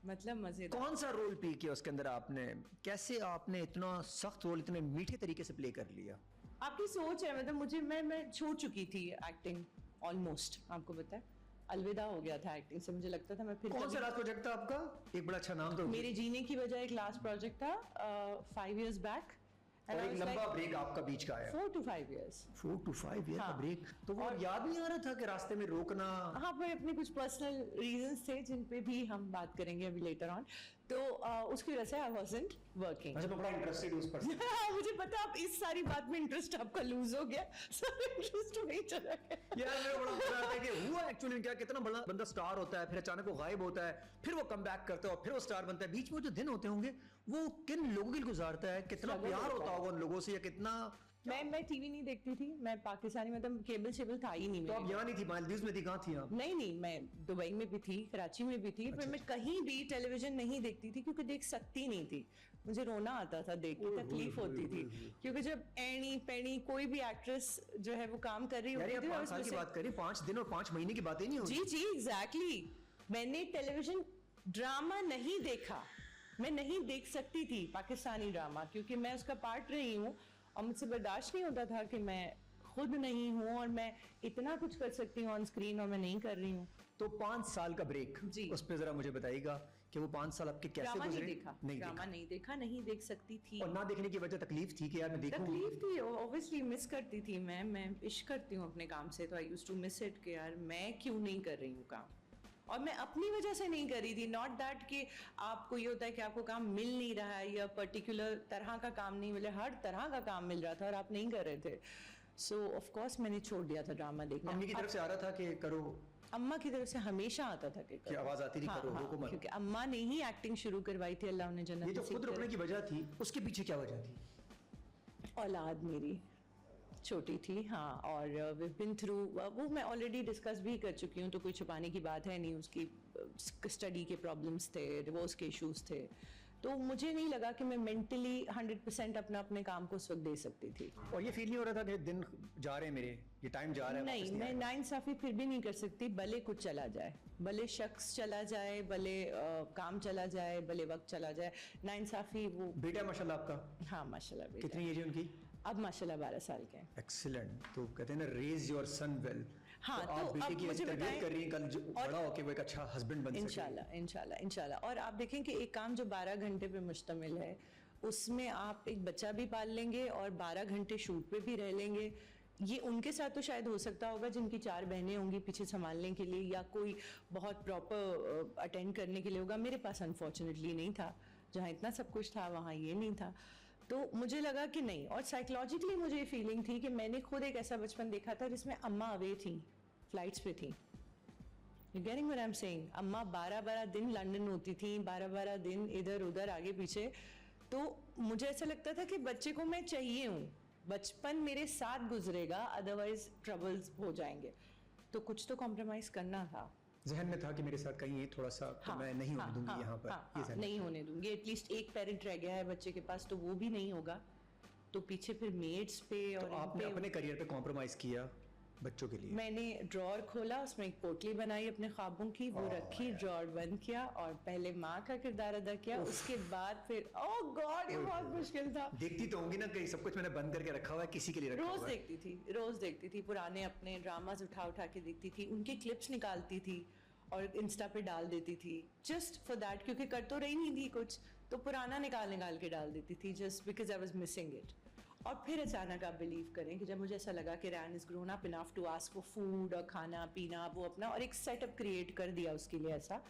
मतलब मजेदार। कौन सा रोल प्ले किया उसके अंदर आपने? कैसे आपने इतना सख्त रोल इतने मीठे तरीके से प्ले कर लिया? आपकी सोच है, मतलब मुझे मैं छोड़ चुकी थी एक्टिंग ऑलमोस्ट, आपको पता है, अलविदा हो गया था एक्टिंग से। मुझे लगता था मैं फिर कौन सा लास्ट प्रोजेक्ट था आपका? एक बड़ा अच्छा नाम तो। मेरे जीने की वजह एक लास्ट प्रोजेक्ट था 5 years बैक। और एक लंबा ब्रेक आपका बीच का आया। 4 to 5 years। 4 to 5 ईयर का हाँ। ब्रेक। तो वो याद नहीं आ रहा था कि रास्ते में रोकना? हाँ, पर अपने कुछ पर्सनल रीजंस थे जिन पे भी हम बात करेंगे अभी लेटर ऑन। तो उसकी वजह से आई वाज़न्ट वर्किंग। अच्छा, मैं बड़ा इंटरेस्टेड उस पर। मुझे पता है, आप इस सारी बात में इंटरेस्ट आपका लूज हो गया, सारा इंटरेस्ट वही चला गया। यार मेरा बड़ा मजा आता है कि हुआ एक्चुअली क्या, कितना बड़ा बंदा स्टार होता है, फिर अचानक वो गायब होता है, फिर वो कम बैक करता है और फिर वो स्टार बनता है। बीच में जो दिन होते होंगे वो किन लोगों के लिए गुजारता है, कितना प्यार होता होगा उन लोगों से, या कितना। मैं टीवी नहीं देखती थी, मैं पाकिस्तानी, मतलब केबल शेबल था ही नहीं। तो आप यहाँ नहीं थी, मालदीव में थी, कहाँ थी आप? नहीं, मैं दुबई में भी थी, कराची में भी थी। अच्छा, पर मैं कहीं भी टेलीविजन नहीं देखती थी क्योंकि देख सकती नहीं थी। मुझे रोना आता था देख के, तकलीफ होती थी, क्योंकि जब एनी पेनी कोई भी एक्ट्रेस जो है वो काम कर रही होती थी। 5 साल की बात करें, 5 दिन और 5 महीने की बातें नहीं होती। जी एग्जैक्टली। मैंने टेलीविजन ड्रामा नहीं देखा, मैं नहीं देख सकती थी पाकिस्तानी ड्रामा, क्योंकि मैं उसका पार्ट रही हूँ और मुझसे बर्दाश्त नहीं होता था कि मैं खुद नहीं हूँ और मैं इतना कुछ कर सकती हूँ ऑन स्क्रीन और मैं नहीं कर रही हूँ। तो 5 साल का ब्रेक, जी, उस पे जरा मुझे बताइएगा कि वो 5 साल आपके कैसे ड्रामा गुजरे? नहीं देखा, ड्रामा नहीं देखा, नहीं देख सकती थी। और ना देखने की वजह तकलीफ थी कि यार मैं देखूं? तकलीफ थी, ऑब्वियसली मिस करती थी मैं इश्क करती हूँ अपने काम से, तो I used to miss it कि यार मैं क्यों नहीं कर रही हूँ काम। और मैं अपनी वजह से नहीं कर रही थी, नॉट दैट कि आपको ये होता है कि आपको काम मिल नहीं रहा है या पर्टिकुलर तरह का काम नहीं मिल रहा, हर तरह का काम मिल रहा था और आप नहीं कर रहे थे। सो ऑफ कोर्स मैंने छोड़ दिया था ड्रामा देखना। अम्मी की तरफ से आ रहा था कि करो? अम्मा की तरफ से हमेशा आता था कि करो। आवाज आती थी, हाँ, करो, हाँ, रोको मत। क्योंकि अम्मा ने ही एक्टिंग शुरू करवाई थी, अल्लाह उन्हें जन्नत ये तो नसीब खुद रुकने की वजह थी, उसके पीछे क्या वजह थी? औलाद मेरी छोटी थी, हाँ, और वी बिन थ्रू, वो मैं ऑलरेडी डिस्कस भी कर चुकी हूँ, तो कोई छुपाने की बात है नहीं। उसकी स्टडी के प्रॉब्लम्स थे, डिवोर्स के इश्यूज थे, तो मुझे नहीं लगा कि मैं मेंटली 100% अपने काम को उस वक्त दे सकती थी। और ये फील नहीं हो रहा था कि दिन जा रहे हैं मेरे, ये टाइम जा रहा है? नहीं, मैं नाइंसाफी फिर भी नहीं कर सकती, भले कुछ चला जाए, भले शख्स चला जाए, भले काम चला जाए, भले वक्त चला जाए, नाइंसाफी वो। बेटा माशाल्लाह आपका? हाँ माशाल्लाह बेटा। कितनी एज है उनकी? अब माशाल्लाह 12 साल के हैं। एक्सीलेंट। तो कहते हैं ना, रेज योर सन वेल। हाँ, तो आप बेटे की मुझे तरबियत कर रही हैं, कल जो बड़ा होके वो एक अच्छा हस्बैंड बन सके। इंशाल्लाह। और आप देखें कि एक काम जो 12 घंटे पे मुश्तमिल है, उसमें आप एक बच्चा भी पाल लेंगे और 12 घंटे शूट पे भी रह लेंगे। ये उनके साथ तो शायद हो सकता होगा जिनकी 4 बहनें होंगी पीछे संभालने के लिए, या कोई बहुत प्रॉपर अटेंड करने के लिए होगा। मेरे पास अनफॉर्चुनेटली नहीं था, जहाँ इतना सब कुछ था वहाँ ये नहीं था। तो मुझे लगा कि नहीं, और साइकोलॉजिकली मुझे ये फीलिंग थी कि मैंने खुद एक ऐसा बचपन देखा था जिसमें अम्मा अवे थी, फ्लाइट्स पे थी। You getting what I'm saying? अम्मा 12-12 दिन लंदन होती थी, 12-12 दिन इधर उधर आगे पीछे। तो मुझे ऐसा लगता था कि बच्चे को मैं चाहिए हूँ, बचपन मेरे साथ गुजरेगा, अदरवाइज ट्रबल्स हो जाएंगे। तो कुछ तो कॉम्प्रोमाइज करना था। जहन में था कि मेरे साथ कहीं थोड़ा सा तो मैं नहीं होने दूंगी यहाँ पर। नहीं होने दूंगी, एटलीस्ट एक पेरेंट रह गया है बच्चे के पास, तो वो भी नहीं होगा, तो पीछे फिर मेड्स पे। और तो आपने अपने करियर पे कॉम्प्रोमाइज किया बच्चों के लिए? मैंने ड्रॉर खोला, उसमें एक पोटली बनाई अपने ख्वाबों की, वो रखी, ड्रॉर बंद किया और पहले माँ का किरदार अदा किया, उसके बाद फिर ओह गॉड ये बहुत मुश्किल था। देखती तो होंगी ना कहीं सब कुछ मैंने बंद करके रखा हुआ है, किसी के लिए रखा हुआ है? रोज देखती थी पुराने अपने ड्रामाज उठा के देखती थी, उनके क्लिप्स निकालती थी और इंस्टा पे डाल देती थी, जस्ट फॉर दैट, क्योंकि कर तो रही नहीं थी कुछ, तो पुराना निकाल के डाल देती थी, just because I was missing it. और फिर अचानक आप बिलीव करें कि जब मुझे ऐसा लगा कि Ran is grown up enough to ask for food और खाना पीना, वो अपना और एक सेटअप क्रिएट कर दिया उसके लिए, ऐसा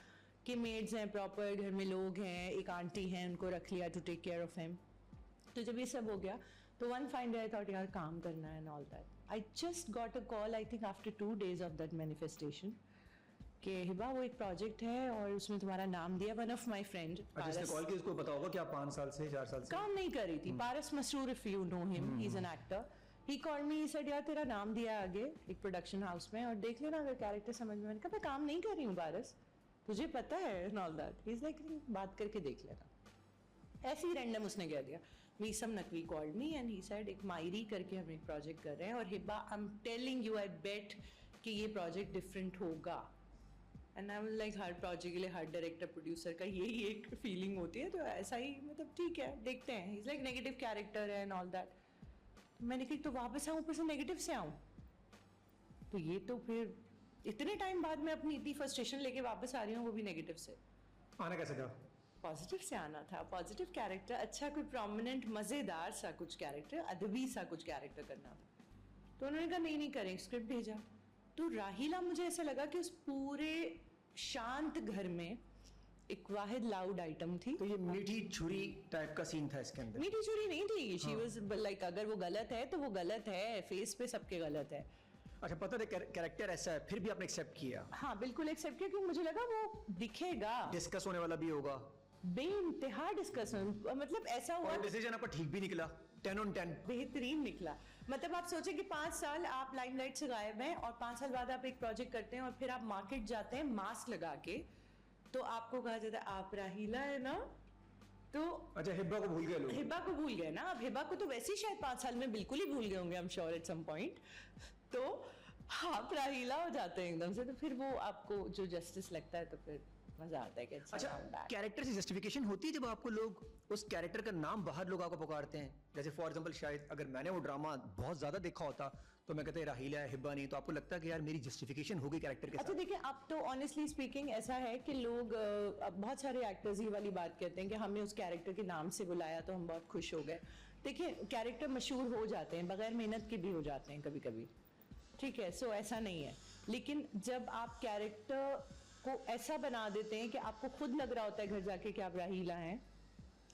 कि मेड्स हैं प्रॉपर, घर में लोग हैं, एक आंटी हैं, उनको रख लिया to take care of him. तो जब ये सब हो गया तो one fine day I thought यार काम करना है and all that. I just got a call, I think after 2 days of that manifestation, कि हिबा वो एक प्रोजेक्ट है और उसमें तुम्हारा नाम दिया। वन ऑफ माय फ्रेंड जिसने कॉल किया उसको पता होगा कि आप 5 साल से 4 साल से काम नहीं कर रही थी, Paras Masroor, if you know him, he is an actor. He called me, he said यार तेरा नाम दिया आगे एक प्रोडक्शन हाउस में और देख लेना अगर कैरेक्टर समझ में। मैंने कहा मैं काम नहीं कर रही हूँ पारस, तुझे पता है and all that. He is like बात करके देख लेना। ऐसे ही रैंडम उसने कह दिया। Meesam Naqvi called me and he said एक मायरी करके हम एक प्रोजेक्ट कर रहे हैं और Hiba I am telling you, I bet कि ये प्रोजेक्ट डिफरेंट होगा। एंड आई वाज लाइक हर प्रोजेक्ट के लिए हर डायरेक्टर प्रोड्यूसर का यही एक फीलिंग होती है, तो ऐसा ही मतलब ठीक है देखते हैं, इज लाइक नेगेटिव कैरेक्टर है एंड ऑल दैट। मैंने कहा तो वापस आऊँ, ऊपर से नेगेटिव से आऊँ, तो ये तो फिर इतने टाइम बाद मैं अपनी इतनी फ्रस्ट्रेशन लेके वापस आ रही हूँ, वो भी नेगेटिव से। आना कैसे था? पॉजिटिव से आना था, पॉजिटिव कैरेक्टर, अच्छा कोई प्रोमिनेंट मजेदार सा कुछ कैरेक्टर, अदबी सा कुछ कैरेक्टर करना था। तो उन्होंने कहा नहीं करें, स्क्रिप्ट भेजा। तो राहीला मुझे ऐसा लगा कि उस पूरे शांत घर में एक वाहिद लाउड आइटम थी। तो ये मीठी छुरी टाइप का सीन था इसके अंदर? मीठी छुरी नहीं थी, शी वाज लाइक अगर वो गलत है तो वो गलत है, फेस पे सबके गलत है। अच्छा, पता था कैरेक्टर ऐसा है, फिर भी आपने एक्सेप्ट किया? हाँ बिल्कुल एक्सेप्ट किया, क्योंकि मुझे लगा वो दिखेगा, डिस्कस होने वाला भी होगा, बेइंतहा डिस्कशन, मतलब ऐसा हुआ और डिसीजन आपका ठीक भी निकला, 10 on 10 बेहतरीन निकला। मतलब आप सोचें कि 5 साल आप लाइमलाइट से गायब हैं और 5 साल बाद आप एक प्रोजेक्ट करते हैं और फिर आप मार्केट जाते हैं मास्क लगा के, तो आपको कहा जाता है आप राहीला है ना, तो अच्छा हिब्बा को भूल गए लोग? हिब्बा को भूल गए ना। अब हिब्बा को तो वैसे ही शायद 5 साल में बिल्कुल ही भूल गए होंगे, I am sure at some point. तो आप राहीला हो जाते हैं एकदम से, तो फिर वो आपको जो जस्टिस लगता है तो फिर मजा आता है कि अच्छा, कैरेक्टर से जस्टिफिकेशन होती है जब आपको लोग उस कैरेक्टर का नाम बाहर लोग आपको पुकारते हैं? जैसे फॉर एग्जांपल शायद अगर मैंने वो ड्रामा बहुत ज्यादा देखा होता तो मैं कहता है राहीला है, हिब्बा नहीं, तो आपको लगता है कि यार मेरी जस्टिफिकेशन हो गई कैरेक्टर के साथ? अच्छा देखिए, अब तो ऑनेस्टली स्पीकिंग ऐसा है कि लोग अब बहुत सारे एक्टर्स ये वाली बात कहते हैं कि हमें उस कैरेक्टर के नाम से बुलाया तो हम बहुत खुश हो गए। देखिए कैरेक्टर मशहूर हो जाते हैं, बगैर मेहनत के भी हो जाते हैं कभी कभी, ठीक है, सो ऐसा नहीं है। लेकिन जब आप कैरेक्टर को ऐसा बना देते हैं कि आपको खुद लग रहा होता है घर जाके कि आप राहीला हैं,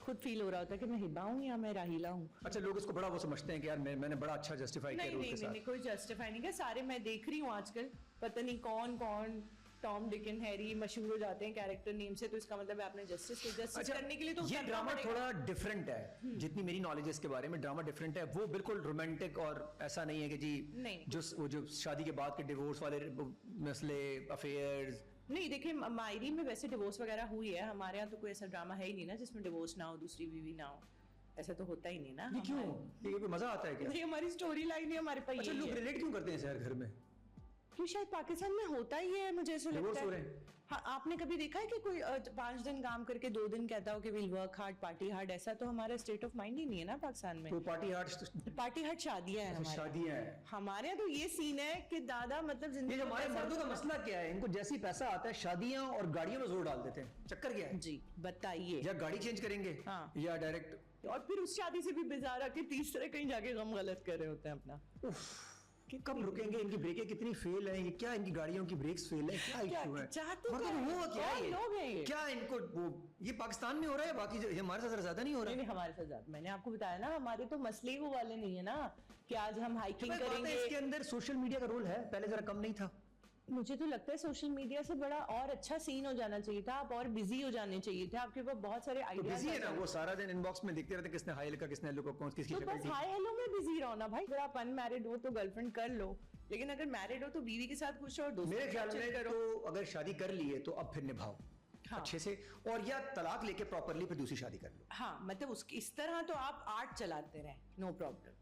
खुद फील हो रहा होता है कि मैं हिब्बा हूँ या मैं राहीला हूँ। अच्छा, लोग इसको बड़ा वो समझते हैं कि यार मैंने बड़ा अच्छा जस्टिफाई किया रोल के साथ। नहीं, कोई जस्टिफाई नहीं किया। सारे मैं देख रही हूँ आजकल, पता नहीं कौन कौन टॉम डिक एंड हैरी मशहूर हो जाते हैं कैरेक्टर नेम से, तो इसका मतलब है आपने जस्टिस करने के लिए तो ये ड्रामा थोड़ा डिफरेंट है, जितनी मेरी नॉलेज है इसके बारे में, ड्रामा डिफरेंट है, वो बिल्कुल रोमांटिक और ऐसा नहीं है कि जी नहीं। जो शादी के बाद के डिवोर्स वाले मसले, अफेयर्स। नहीं देखिए, मायरी में वैसे डिवोर्स वगैरह हुई है, हमारे यहाँ तो कोई ऐसा ड्रामा है ही नहीं ना जिसमें डिवोर्स ना हो, दूसरी बीवी ना हो, ऐसा तो होता ही नहीं ना। ये क्यों? ये मजा आता है क्या? ये हमारी स्टोरी लाइन है, हमारे पास। अच्छा, लोग रिलेट क्यों करते हैं यार घर में? क्यों, शायद पाकिस्तान में होता ही है, मुझे ऐसा लगता है। हाँ, आपने कभी देखा है कि कोई 5 दिन काम करके 2 दिन कहता हो कि will work hard party hard? ऐसा तो हमारा स्टेट ऑफ माइंड ही नहीं है ना पाकिस्तान में। तो पार्टी हार्ड शादियां हैं हमारे। शादियां हैं हमारे यहाँ तो ये सीन है कि दादा मतलब जिंदगी ये हमारे मर्दों का मसला क्या है, इनको जैसी पैसा आता है शादियां और गाड़ियों में जोर डाल देते हैं। चक्कर क्या है जी बताइए? या गाड़ी चेंज करेंगे, हाँ, या डायरेक्ट, और फिर उस शादी से भी बेजार आके तीसरे कहीं जाके गम गलत कर रहे होते हैं अपना। कब रुकेंगे? इनकी ब्रेकें कितनी फेल हैं, ये क्या इनकी गाड़ियों की ब्रेक्स फेल है, क्या इशू है? मतलब हुआ क्या है? लोग हैं ये? क्या इनको वो ये पाकिस्तान में हो रहा है, बाकी हमारे साथ ज्यादा नहीं हो रहा? नहीं, हमारे साथ ज्यादा। मैंने आपको बताया ना, हमारे तो मसले वो वाले नहीं है ना कि आज हम हाइकिंग करेंगे। इसके अंदर सोशल मीडिया का रोल है, पहले जरा कम नहीं था। मुझे तो लगता है सोशल मीडिया से बड़ा और अच्छा सीन हो जाना चाहिए था, आप और बिजी हो जाने चाहिए थे, आपके पास बहुत सारे आइडियाज। बिजी है ना, वो सारा दिन इनबॉक्स में देखते रहते किसने हाई लिखा, किसने हेलो को कौन किसकी तो शक्ल बस थी। हाय हेलो में बिजी रहो ना भाई। अगर आप अनमैरिड हो तो गर्लफ्रेंड कर लो, लेकिन अगर मैरिड हो तो बीवी के साथ खुश हो और दोस्तों मेरे ख्याल में तो अगर शादी कर ली है तो अब फिर निभाओ अच्छे से, और या तलाक लेके प्रॉपरली फिर दूसरी शादी कर लो। हाँ, मतलब उसकी इस तरह तो आप आर्ट चलाते रहे, नो प्रॉब्लम।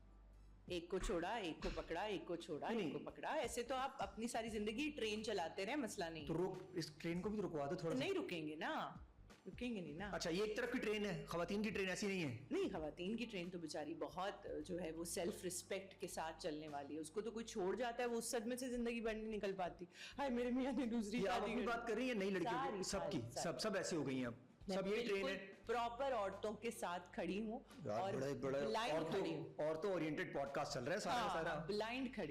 एक को छोड़ा, एक को पकड़ा, एक को छोड़ा, एक को पकड़ा, ऐसे तो आप अपनी सारी जिंदगी ट्रेन चलाते रहे, मसला नहीं। तो रोक, इस ट्रेन को भी रुकवा दो थोड़ा। नहीं रुकेंगे ना, रुकेंगे नहीं ना। अच्छा, ये एक तरफ की ट्रेन है, खवातीन की ट्रेन ऐसी नहीं है? नहीं, खवातीन की ट्रेन तो बेचारी बहुत जो है वो सेल्फ रिस्पेक्ट के साथ चलने वाली है, उसको तो कोई छोड़ जाता है वो उस सदमे से जिंदगी भर नहीं निकल पाती। हाय मेरे मियां ने दूसरी शादी अपनी बात कर रही है, नई लड़कियों की, सबकी सब ऐसी हो गई हैं अब, सब ये ट्रेन है। प्रॉपर औरतों के साथ खड़ी हूँ और बड़े ब्लाइंड खड़ी हूँ। औरतों ओरिएंटेड पॉडकास्ट चल रहा है सारा ब्लाइंड खड़ी।